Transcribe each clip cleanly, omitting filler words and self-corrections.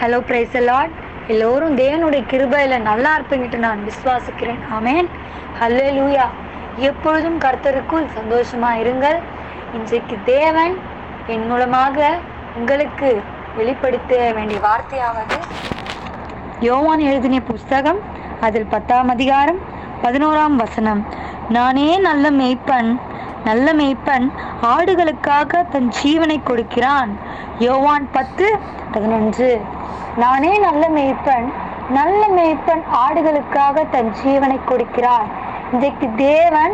Hello price Lord. எல்லோரும் தேவனுடைய கிருபையில நல்லா இருப்பீங்கட்டு நான் விசுவாசிக்கிறேன். ஆமேன். ஹல்லேலூயா. எப்பொழுதும் கர்த்தருக்குள் சந்தோஷமா இருங்கள். இன்றைக்கு தேவன் என் மூலமாக உங்களுக்கு வெளிப்படுத்த வேண்டிய வார்த்தையாவது யோவான் எழுதின புஸ்தகம் அதில் 10ஆம் அதிகாரம் 11ஆம் வசனம். நானே நல்ல மேய்ப்பன் ஆடுகளுக்காக தன் ஜீவனை கொடுக்கிறான். யோவான் 10:11. நானே நல்ல மேய்ப்பன் ஆடுகளுக்காக தன் ஜீவனை கொடுக்கிறார். இன்றைக்கு தேவன்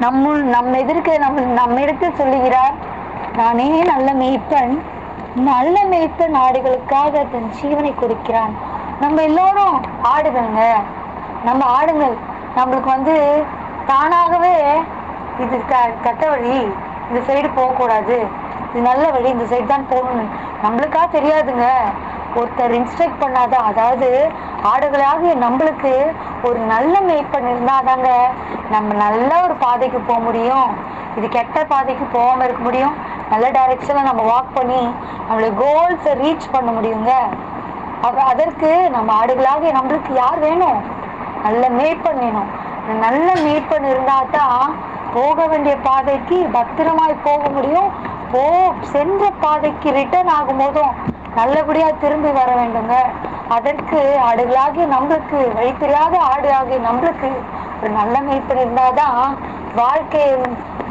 நம்ம இடத்தில் சொல்லுகிறார், நானே நல்ல மேய்ப்பன் ஆடுகளுக்காக தன் ஜீவனை கொடுக்கிறான். நம்ம எல்லோரும் ஆடுகள்ங்க. நம்ம ஆடுங்கள். நம்மளுக்கு தானாகவே இது கட்ட வழி, இந்த சைடு போகக்கூடாது, இது நல்ல வழி, இந்த சைடு தான் போகணும்னு நம்மளுக்கா தெரியாதுங்க. ஒருத்தர் இன்ஸ்ட்ரக்ட் பண்ணாதான். அதாவது ஆடுகளாகிய நம்மளுக்கு ஒரு நல்ல மேய்ப்பன் இருந்தாதாங்க நம்ம நல்ல ஒரு பாதைக்கு போக முடியும். இது கெட்ட பாதைக்கு போகாம இருக்க முடியும். நல்ல டைரக்ஷன்ல நம்ம வாக் பண்ணி நம்மளுடைய கோல்ஸை ரீச் பண்ண முடியுங்க. அதற்கு நம்ம ஆடுகளாகிய நம்மளுக்கு யார் வேணும்? நல்ல மேய்ப்பன் வேணும். நல்ல மேய்ப்பன் இருந்தா தான் போக வேண்டிய பாதைக்கு பத்திரமாய் போக முடியும். சென்ற பாதைக்கு ரிட்டர்ன் ஆகும் போதும் நல்லபடியா திரும்பி வர வேண்டுங்க. அதற்கு ஆடுகளாகிய நம்மளுக்கு, வழி தெரியாத ஆடு ஆகிய நம்மளுக்கு ஒரு நல்ல மேய்ப்பன் இருந்தாதான்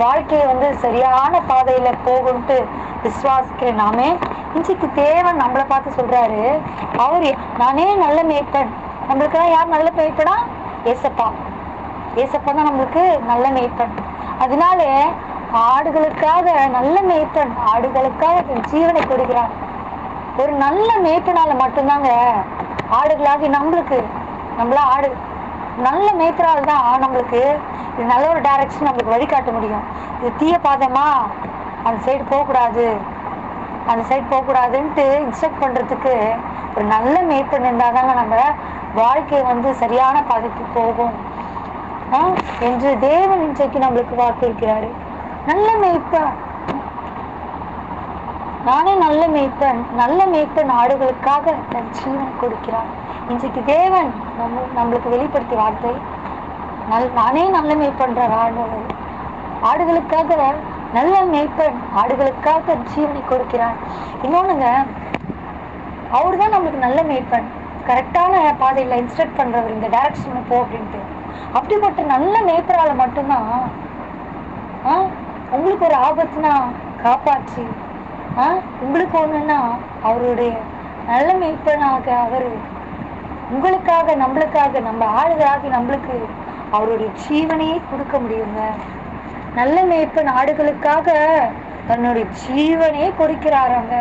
வாழ்க்கையை சரியான பாதையில போகும்ட்டு விசுவாசிக்கிறேன். நாமே இன்றைக்கு தேவன் நம்மளை பார்த்து சொல்றாரு, நானே நல்ல மேய்ப்பன். நம்மளுக்கு யார் நல்ல மேய்ப்பனா? ஏசப்பா தான் நம்மளுக்கு நல்ல மேய்ப்பன். அதனால ஆடுகளுக்காக நல்ல மேய்ப்பன் ஆடுகளுக்காக தன் ஜீவனை கொடுக்கிறான். ஒரு நல்ல மேய்ப்பனால மட்டும்தாங்க ஆடுகளாகி நம்மளா ஆடு நல்ல மேய்ப்பனால தான் நம்மளுக்கு இது நல்ல ஒரு டைரக்ஷன் நம்மளுக்கு வழிகாட்ட முடியும். இது தீய பாதமா, அந்த சைடு போகக்கூடாதுன்ட்டு இன்ஸ்ட்ரக்ட் பண்றதுக்கு ஒரு நல்ல மேய்ப்பன் இருந்தாதாங்க நம்ம வாழ்க்கை சரியான பாதைக்கு போகும் என்று தேவன் இன்றைக்கு நம்மளுக்கு வாக்களிக்கிறாரு. நல்ல மேய்ப்பன், நானே நல்ல மேய்ப்பன் ஆடுகளுக்காக தன் ஜீவனை கொடுக்கிறான். இன்றைக்கு தேவன் நம்மளுக்கு வெளிப்படுத்திய வார்த்தை, நானே நல்ல மேய்ப்பன்ற ஆடுகளுக்காக நல்ல மேய்ப்பன் ஆடுகளுக்காக தன் ஜீவனை கொடுக்கிறான். இன்னொன்னுங்க, அவரு தான் நம்மளுக்கு நல்ல மேய்ப்பன். கரெக்டான பாதையில இன்ஸ்ட்ரக்ட் பண்றவர், இந்த டைரக்ஷன் போ அப்படின்ட்டு. அப்படிப்பட்ட நல்ல மேய்ப்பரால மட்டும்தான் உங்களுக்கு ஒரு ஆபத்துனா காப்பாற்றி, உங்களுக்கு ஒண்ணுன்னா அவருடைய நல்ல மேய்ப்பனாக அவரு உங்களுக்காக, நம்மளுக்காக, நம்ம ஆடுகளாகி நம்மளுக்கு அவருடைய ஜீவனையே கொடுக்க முடியுங்க. நல்ல மேய்ப்பன் ஆடுகளுக்காக தன்னுடைய ஜீவனையே கொடுக்கிறாராங்க.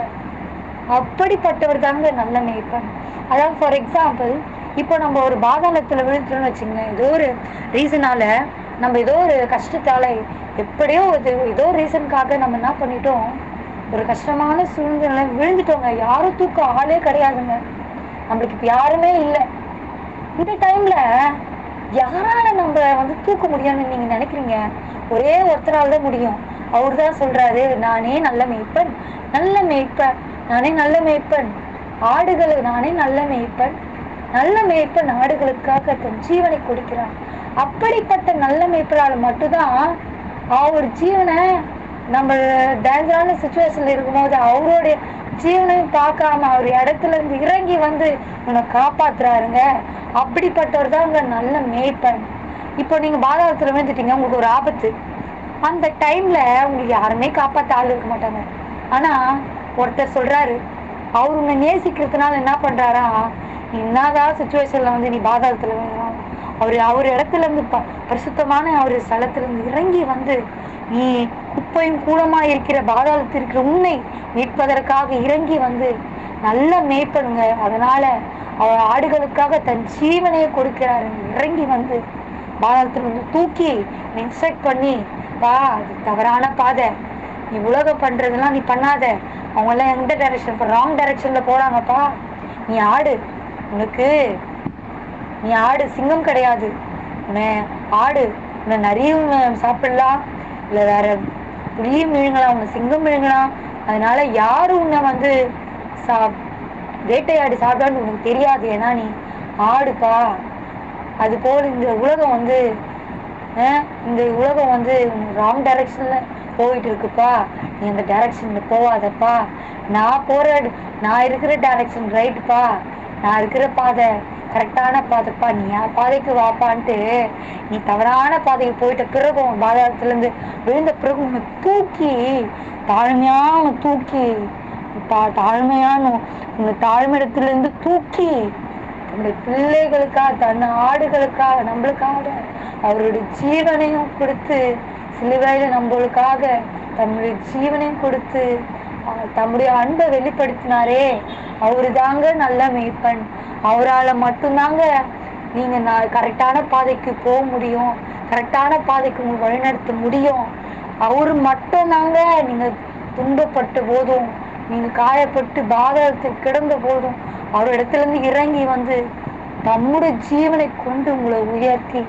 அப்படிப்பட்டவர் தாங்க நல்ல மேய்ப்பன். அதாவது ஃபார் எக்ஸாம்பிள், இப்போ நம்ம ஒரு பாதாளத்துல விழுந்துட்டோம்னு வச்சுங்க, ஏதோ ஒரு ரீசனால, நம்ம ஏதோ ஒரு கஷ்டத்தால, எப்படியோ ஏதோ ரீசனுக்காக நம்ம என்ன பண்ணிட்டோம், ஒரு கஷ்டமான சூழ்நிலை விழுந்துட்டோங்க. யாரும் தூக்க ஆளே கிடையாதுங்க. நம்மளுக்கு இப்ப யாருமே இல்லை. இந்த டைம்ல யாரால நம்ம தூக்க முடியும்னு நீங்க நினைக்கிறீங்க? ஒரே ஒருத்தரால் தான் முடியும். அவரு தான் சொல்றாரு, நானே நல்ல மேய்ப்பன் நானே நல்ல மேய்ப்பன் ஆடுகளுக்காக தன் ஜீவனை கொடுக்கிறான். அப்படிப்பட்ட நல்ல மேய்ப்பரால் மட்டும்தான் அவர் ஜீவனை, நம்ம டேஞ்சரான சிச்சுவேஷன்ல இருக்கும்போது அவருடைய ஜீவனையும் பார்க்காம அவர் இடத்துல இருந்து இறங்கி இவனை காப்பாத்துறாருங்க. அப்படிப்பட்டவர் தான் உங்க நல்ல மேய்ப்பன். இப்போ நீங்க பாதாளத்துல விழுந்துட்டீங்க, உங்களுக்கு ஒரு ஆபத்து. அந்த டைம்ல உங்களுக்கு யாருமே காப்பாத்த ஆள் இருக்க மாட்டாங்க. ஆனா ஒருத்தர் சொல்றாரு, அவர் உன்னை நேசிக்கிறதுனால என்ன பண்றாரா, நீ என்னதான் சிச்சுவேஷன்ல நீ பாதாளத்துல அவர் இடத்துல இருந்து பரிசுத்தமான அவர் ஸ்தலத்துல இருந்து இறங்கி நீ குப்பையும் கூடமா இருக்கிற பாதாளத்திற்கு உன்னை மீட்பதற்காக இறங்கி நல்ல மேய்ப்பனுங்க. அதனால அவர் ஆடுகளுக்காக தன் ஜீவனையை கொடுக்கிறாரு. இறங்கி பாதாளத்துல தூக்கி இன்ஸ்ட்ரக்ட் பண்ணி, அது தவறான பாதை, நீ உலகம் பண்றதெல்லாம் நீ பண்ணாத, அவங்க எல்லாம் எந்த டைரக்ஷன், ராங் டைரக்ஷன்ல போறாங்கப்பா, நீ ஆடு, நீ ஆடு, சிங்கம் கிடையாது, உன்னை நிறைய சாப்பிடலாம், இல்ல வேற புளியும் விழுங்கலாம், உன்னை சிங்கம் விழுங்கலாம். அதனால யாரும் உன்னை வேட்டையாடி சாப்பிடான்னு உனக்கு தெரியாது, ஏன்னா நீ ஆடுப்பா. அது போல இந்த உலகம் வந்து இந்த உலகம் வந்து ராங் டைரக்ஷன்ல போயிட்டு இருக்குப்பா, நீ அந்த டைரக்ஷன்ல போவாதப்பா. நான் இருக்கிற டைரக்ஷன் ரைட்டுப்பா, நான் இருக்கிற பாதை கரெக்டான பாதைப்பா, நீ என் பாதைக்கு வாப்பான்ட்டு நீ தவறான பாதைக்கு போயிட்ட பிறகு பாதாளத்துல இருந்து விழுந்த பிறகு உன்னை தூக்கி தாழ்மையான தூக்கி தாழ்மையான உங்க தாழ்மையிடத்துல இருந்து தூக்கி நம்முடைய பிள்ளைகளுக்காக, தன் ஆடுகளுக்காக, நம்மளுக்காக அவருடைய ஜீவனையும் கொடுத்து, சிலுவையில நம்மளுக்காக தம்முடைய ஜீவனையும் கொடுத்து தம்முடைய அன்பை வெளிப்படுத்தினாரே, அவரு தாங்க நல்ல மேய்ப்பன். அவரால் மட்டும்தாங்க நீங்க கரெக்டான பாதைக்கு போக முடியும், கரெக்டான பாதைக்கு உங்க வழிநடத்த முடியும். அவரு மட்டும்தாங்க நீங்க துன்பப்பட்ட போதும், நீங்க காயப்பட்டு பாதகத்தில் கிடந்த போதும் அவரிடத்துல இருந்து இறங்கி வந்து தம்முடைய ஜீவனை கொண்டு உங்களை உயர்த்தி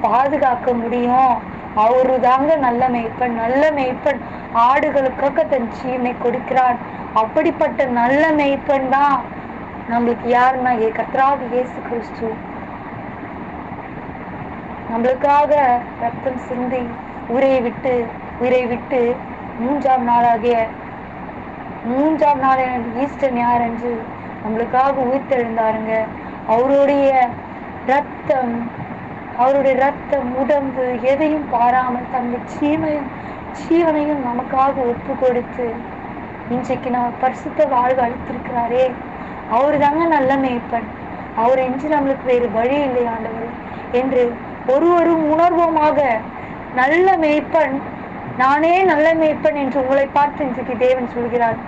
பாதுகாக்க முடியும். அவரு தாங்க நல்ல மேய்ப்பன். நல்ல மேய்ப்பன் ஆடுகளுக்காக தன் ஜீவனை கொடுக்கிறான். அப்படிப்பட்ட நல்ல மேய்ப்பன் தான் நம்மளுக்கு யாருன்னா கர்த்தராகிய இயேசு கிறிஸ்து. நம்மளுக்காக ரத்தம் சிந்தி உயிரை விட்டு மூன்றாம் நாள் ஈஸ்டர் ஞாயிறன்று நம்மளுக்காக உயிர்த்தெழுந்தாருங்க. அவருடைய ரத்தம் உடம்பு எதையும் பாராமல் தன்னுடைய ஜீவனையும் நமக்காக ஒப்பு கொடுத்து இன்றைக்கு நம்ம பரிசுத்த வாழ்வு அளித்திருக்கிறாரே, அவரு தாங்க நல்ல மேய்ப்பன். அவர் என்று நம்மளுக்கு வேறு வழி இல்லை ஆண்டவர் என்று ஒருவரும் உணர்வோமாக. நல்ல மேய்ப்பன், நானே நல்ல மேய்ப்பன் என்று உங்களை பார்த்து இன்றைக்கு தேவன் சொல்கிறார்.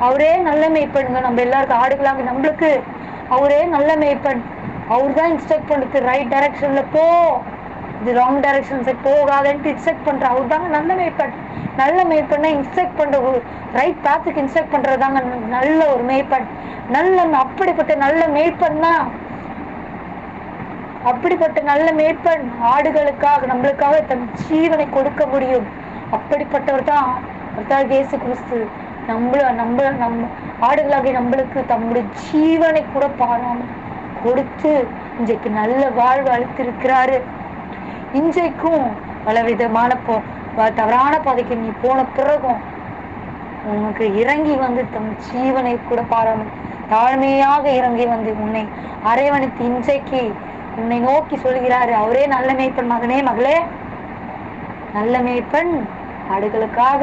அவரே நல்ல மேய்ப்பனுங்க. நம்ம எல்லாருக்கும் ஆடுகளாங்க, நம்மளுக்கு அவரே நல்ல மேய்ப்பன். அவர் தான் இன்ஸ்ட்ரக்ட் பண்ணுறது, ரைட் டைரக்ஷன்ல போ, இது ராங் டைரக்ஷன்ஸ் போகாதன்ட்டு இன்ஸ்ட்ரக்ட் பண்ற அவர் தாங்க நல்ல மேய்ப்பன். நல்ல மேய்ப்பன்னா இன்ஸ்ட்ரக்ட் பண்ற ரைட் பாத்துக்கு இன்ஸ்ட்ரக்ட் பண்றதாங்க நல்ல ஒரு மேய்ப்பன். அப்படிப்பட்ட நல்ல மேய்ப்பன் ஆடுகளுக்காக நம்மளுக்காக தன் ஜீவனை கொடுக்க முடியும். அப்படிப்பட்டவர் தான் இயேசு கிறிஸ்து. நம்ம ஆடுகளாக நம்மளுக்கு தம்முடைய ஜீவனை கூட பாராமல் கொடுத்து இன்றைக்கு நல்ல வாழ்வு அளித்திருக்கிறாரு. இன்றைக்கும் பலவிதமான தவறான பாதைக்கு நீ போன பிறகும் உனக்கு இறங்கி வந்து தம் ஜீவனை கூட பாராமல் தாழ்மையாக இறங்கி வந்து உன்னை அரவணைத்து இன்றைக்கு உன்னை நோக்கி சொல்கிறாரு, அவரே நல்ல மேய்ப்பன். மகளே, நல்ல மேய்ப்பன் ஆடுகளுக்காக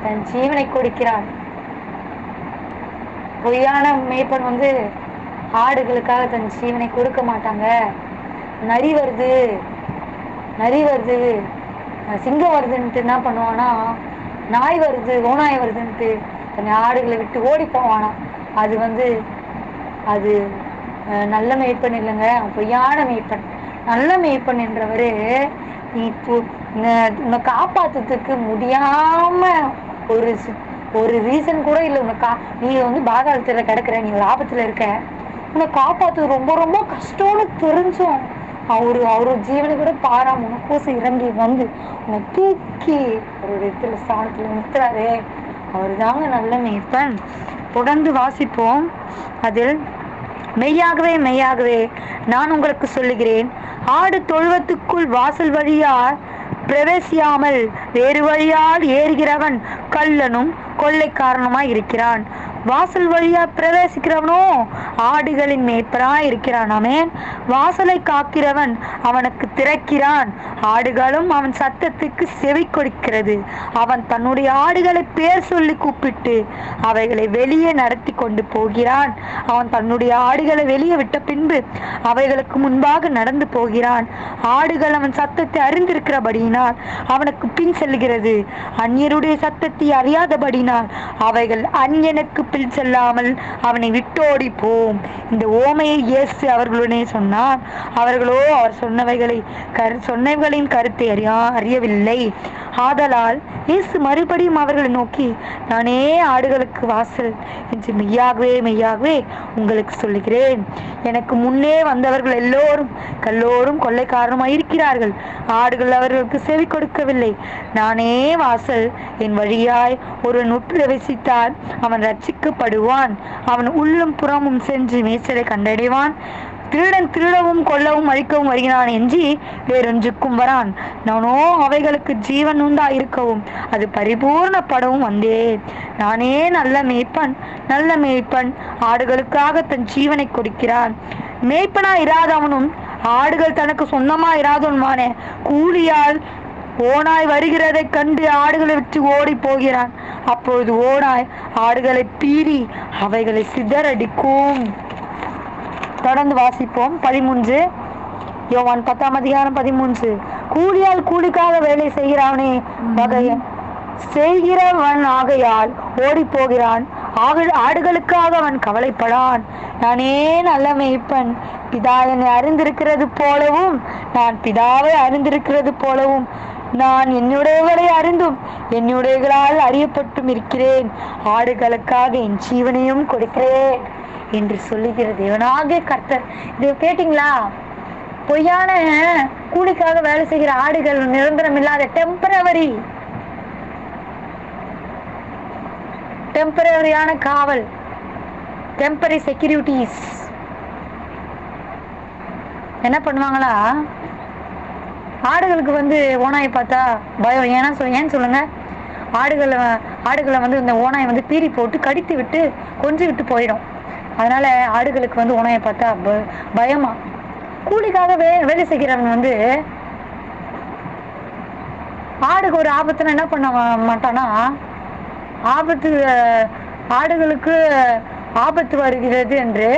தன் ஜீவனை கொடுக்கிறான். பொய்யான மேய்ப்பன் வந்து ஆடுகளுக்காக தன் ஜீவனை கொடுக்க மாட்டாங்க. நரி வருது சிங்கம் வருதுன்ட்டு என்ன பண்ணுவானா, நாய் வருது ஓநாய் வருதுன்ட்டு தன் ஆடுகளை விட்டு ஓடி போவானா. அது நல்ல மேய்ப்பன் இல்லைங்க, பொய்யான மேய்ப்பன். நல்ல மேய்ப்பன் என்றவரு நீ உன்னை காப்பாத்துறதுக்கு முடியாம ஒரு ரீசன் கூட இல்லை. நீ வந்து பாதாளத்துல கிடக்குற, நீ லாபத்துல இருக்க, உன்னை காப்பாத்து ரொம்ப ரொம்ப கஷ்டம்னு தெரிஞ்சும் அவரு ஜீவனை கூட பாராம உனக்கோசம் இறங்கி வந்து உன்னை தூக்கி ஒரு இடத்துல ஸ்தானத்துல நிறுத்துறாரு. அவரு தாங்க நல்ல மேய்ப்பன். தொடர்ந்து வாசிப்போம். அதில் மெய்யாகவே நான் உங்களுக்கு சொல்லுகிறேன், ஆடு தொழுவத்துக்குள் வாசல் வழியால் பிரவேசியாமல் வேறு வழியால் ஏறுகிறவன் கள்ளனும் கொள்ளைக்காரனுமாய் இருக்கிறான். வாசல் வழியா பிரவேசிக்கிறவனோ ஆடுகளின் மேய்ப்பராய் இருக்கிறான். ஆமென். வாசலை காக்கிறவன் அவனுக்கு திறக்கிறான், ஆடுகளும் அவன் சத்தத்துக்கு செவி கொடுக்கிறது. அவன் தன்னுடைய ஆடுகளை பேர் சொல்லி கூப்பிட்டு அவைகளை வெளியே நடத்தி கொண்டு போகிறான். அவன் தன்னுடைய ஆடுகளை வெளியே விட்ட பின்பு அவைகளுக்கு முன்பாக நடந்து போகிறான். ஆடுகள் அவன் சத்தத்தை அறிந்திருக்கிறபடியினால் அவனுக்கு பின் செல்கிறது. அந்நியருடைய சத்தத்தை அறியாதபடினால் அவைகள் அந்நியனுக்கு பின் செல்லாமல் அவனை விட்டோடி போம். இந்த ஓமையை இயேசு அவர்களுடனே சொன்னார். அவர்களோ அவர் சொன்னவைகளின் கருத்தை அறியவில்லை. ஆதலால் இயேசு மறுபடியும் அவர்களை நோக்கி, நானே ஆடுகளுக்கு வாசல் என்று மெய்யாகவே உங்களுக்கு சொல்லுகிறேன். எனக்கு முன்னே வந்தவர்கள் எல்லோரும் கொள்ளைக்காரனுமாய் இருக்கிறார்கள். ஆடுகள் அவர்களுக்கு செவி கொடுக்கவில்லை. நானே வாசல். என் வழியாய் ஒருவன் பிரவேசித்தால் அவன் ரட்சிக்க அழிக்கப்படுவான். அவன் உள்ளும் புறமும் சென்று மேய்ச்சலை கண்டடைவான். திருடன் திருடவும் கொல்லவும் அழிக்கவும் வருகிறான் என்று வேறொன்றுக்கும் வரான். நானோ அவைகளுக்கு ஜீவன் உண்டாயிருக்கவும் அது பரிபூர்ணப்படவும் வந்தேன். நானே நல்ல மேய்ப்பன். நல்ல மேய்ப்பன் ஆடுகளுக்காக தன் ஜீவனை கொடுக்கிறான். மேய்ப்பனா இராதவனும் ஆடுகள் தனக்கு சொந்தமா இராதவனுமான கூலியால் ஓனாய் வருகிறதை கண்டு ஆடுகளை விட்டு ஓடி போகிறான். அப்பொழுது ஓனாய் ஆடுகளை பீறி அவைகளை சிதறடிக்கும். தொடர்ந்து வாசிப்போம். 13 யோவான் 10:13. கூலியால் கூலிக்காக வேலை செய்கிறவனே வகைய செய்கிறவன் ஆகையால் ஓடி போகிறான். ஆடுகளுக்காக அவன் கவலைப்படான். நானே நல்ல மேய்ப்பன். பிதா என்னை அறிந்திருக்கிறது போலவும் நான் பிதாவை அறிந்திருக்கிறது போலவும் நான் என்னுடையவரை அறிந்தும் என்னுடையவர்களால் அறியப்பட்டும் இருக்கிறேன். ஆடுகளுக்காக என் ஜீவனையும் கொடுக்கிறேன் என்று சொல்லுகிற தேவனாகிய கர்த்தர். இது கேட்டீங்களா? பொய்யான கூலிக்காக வேலை செய்கிற ஆடுகள் நிரந்தரம் இல்லாத டெம்பரரியான காவல், டெம்பரரி செக்யூரிட்டிஸ் என்ன பண்ணுவாங்களா? ஆடுகளுக்கு ஓனாயை பார்த்தா பயம். ஏன்னு சொல்லுங்க. ஆடுகளை இந்த ஓனாயை பீறி போட்டு கடித்து விட்டு கொஞ்சி விட்டு போயிடும். அதனால ஆடுகளுக்கு ஓனாயை பார்த்தா பயமா. கூலிக்காக வேலை செய்கிறவன் ஆடுக்கு ஒரு ஆபத்துன்னு என்ன பண்ண மாட்டானா, ஆடுகளுக்கு ஆபத்து வருகிறது என்று,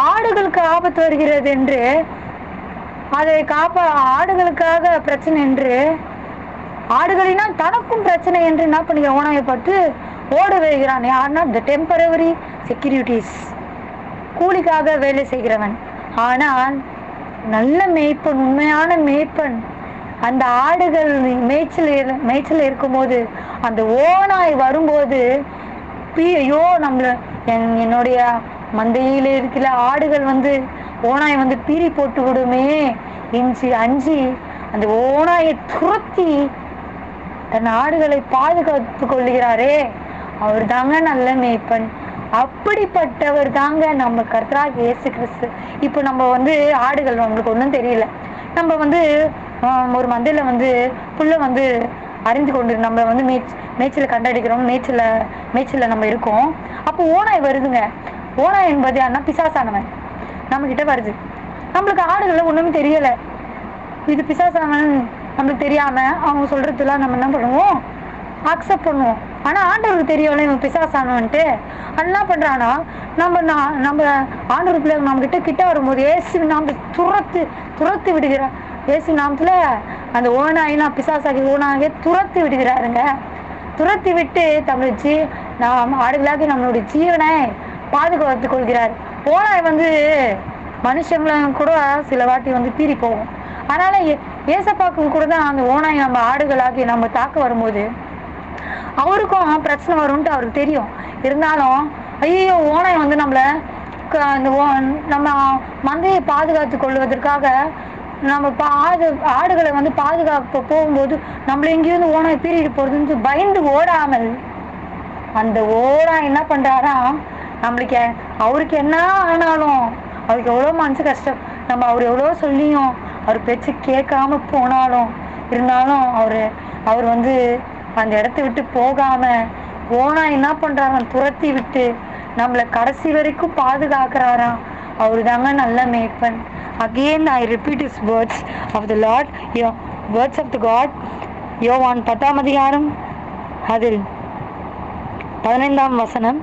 ஆடுகளுக்கு ஆபத்து வருகிறது என்று, அதை ஆடுகளுக்காக பிரச்சனை என்று, ஆடுகளினால் தனக்கும் பிரச்சனை என்று என்ன பண்ணிக்கிற ஓனாயை பார்த்து ஓட வைக்கிறான். யாருன்னா த டெம்பரரி செக்யூரிட்டிஸ், கூலிக்காக வேலை செய்கிறவன். ஆனால் நல்ல மேய்ப்பன், உண்மையான மேய்ப்பன் அந்த ஆடுகள் மேய்ச்சல் இருக்கும்போது அந்த ஓனாய் வரும்போது ஐயோ என்னுடைய மந்தையில இருக்கிற ஆடுகள் ஓனாய் பீறி போட்டு விடுமே அஞ்சி அந்த ஓனாயை துரத்தி தன் ஆடுகளை பாதுகாத்து கொள்ளுகிறாரே, அவர் தாங்க நல்ல மேய்ப்பன். அப்படிப்பட்டவர் தாங்க நம்ம கர்த்தராகிய இயேசு கிறிஸ்து. இப்போ நம்ம ஆடுகள் நம்மளுக்கு ஒன்றும் தெரியல. நம்ம ஒரு மந்தையில புல்ல அறிந்து கொண்டு நம்ம மேய்ச்சல கண்டடிக்கிறோம். மேய்ச்சல நம்ம இருக்கோம். அப்போ ஓனாய் வருதுங்க. ஓனாய் என்பது யாருன்னா பிசாசானவன் நம்ம கிட்ட வருது. நம்மளுக்கு ஆடுகள் ஒண்ணுமே தெரியல. இது பிசாசானவன் நம்மளுக்கு தெரியாம அவங்க சொல்றதுலாம் நம்ம என்ன பண்ணுவோம்? அக்செப்ட் பண்ணுவோம். ஆனா ஆண்டவருக்கு தெரியல இவன் பிசாசானவன்ட்டு. என்ன பண்றானா, நம்ம ஆண்டவர் பிள்ளை நம்ம கிட்ட வரும்போது ஏசு நாம துரத்து விடுகிறார். ஏசு நாமத்துல அந்த ஓனாயெல்லாம் பிசாசாகி ஓனாக துரத்து விடுகிறாருங்க. துரத்தி விட்டு தமிழ்ச்சி நாம் ஆடுகளாகி நம்மளுடைய ஜீவனை பாதுகாத்து கொள்கிறார். ஓனாய் மனுஷங்களை கூட சில வாட்டி பீறி போகும். அதனால ஏசப்பாக்கு கூட தான் அந்த ஓனாய் நம்ம ஆடுகளாகி நம்ம தாக்க வரும்போது அவருக்கும் பிரச்சனை வரும்ட்டு அவருக்கு தெரியும். இருந்தாலும் ஐயோ ஓனாய் நம்மள நம்ம மந்தையை பாதுகாத்து கொள்வதற்காக நம்ம ஆடுகளை பாதுகாப்பு போகும்போது நம்மள எங்கேயும் ஓனாய் பீறிட்டு போறதுன்னு பயந்து ஓடாமல் அந்த ஓனாய் என்ன பண்றாரா, நம்மளுக்கு அவருக்கு என்ன ஆனாலும் அவருக்கு எவ்வளவு மனசு கஷ்டம். நம்ம அவர் எவ்வளவு சொல்லியும் அவர் பேச்சு கேட்காம போனாலும் இருந்தாலும் அவர் அந்த இடத்த விட்டு போகாம ஓனாய் என்ன பண்றாராம், துரத்தி விட்டு நம்மளை கடைசி வரைக்கும் பாதுகாக்கிறாராம். அவரு தாங்க நல்ல மேய்ப்பன். Again I repeat his words of the Lord, your words of the God. யோவான் 10 அதில் 14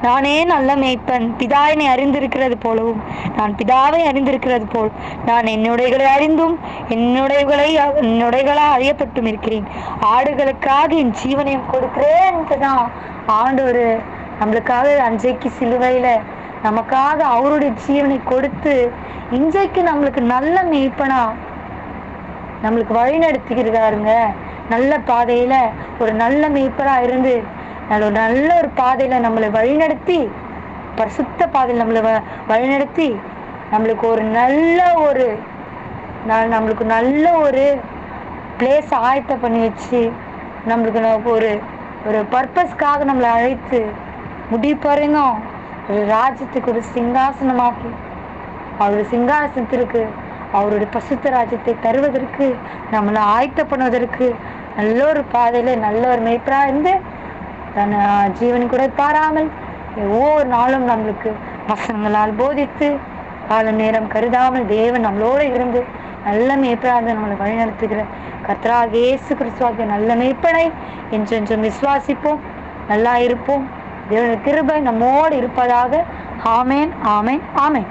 நானே நல்ல மேய்ப்பன். பிதா என்னை அறிந்திருக்கிறது போலவும் நான் பிதாவை அறிந்திருக்கிறது போல் நான் என்னுடையகளை அறிந்தும் என்னுடையகளால் அறியப்பட்டும் இருக்கிறேன். ஆடுகளுக்காக என் ஜீவனையும் கொடுக்கிறேன்ட்டுதான் ஆண்டவர் நம்மளுக்காக அன்றைக்கு சிலுவையில நமக்காக அவருடைய ஜீவனை கொடுத்து இன்றைக்கு நம்மளுக்கு நல்ல மேய்ப்பனா நம்மளுக்கு வழி நடத்திக்கிறாருங்க. நல்ல பாதையில ஒரு நல்ல மேய்ப்பரா இருந்து நல்ல ஒரு பாதையில நம்மளை வழிநடத்தி, பரிசுத்த பாதையில் நம்மளை வழிநடத்தி நம்மளுக்கு நல்ல ஒரு பிளேஸ் ஆயத்த பண்ணி வச்சு நம்மளுக்கு ஒரு ஒரு பர்பஸ்க்காக நம்மளை அழைத்து முடிப்பறைங்க ஒரு ராஜ்யத்துக்கு ஒரு சிங்காசனமாக்கி அவருடைய சிங்காசனத்திற்கு அவருடைய பசுத்த ராஜ்யத்தை தருவதற்கு நம்மளை ஆயத்த பண்ணுவதற்கு நல்ல ஒரு பாதையில நல்ல ஒரு மேய்ப்பரா இருந்து தன் ஜீவன் கூட பாராமல் ஒவ்வொரு நாளும் நம்மளுக்கு வசனங்களால் போதித்து கால நேரம் கருதாமல் தேவன் நம்மளோட இருந்து நல்ல மேய்ப்பரா இருந்து நம்மளை வழிநடத்துகிற கர்த்தராகிய இயேசு கிறிஸ்துவாகிய நல்ல மேய்ப்பனை என்றென்றும் விசுவாசிப்போம், நல்லா இருப்போம். தேவனுடைய கிருபை நம்மோடு இருப்பதாக. ஆமேன், ஆமேன், ஆமேன்.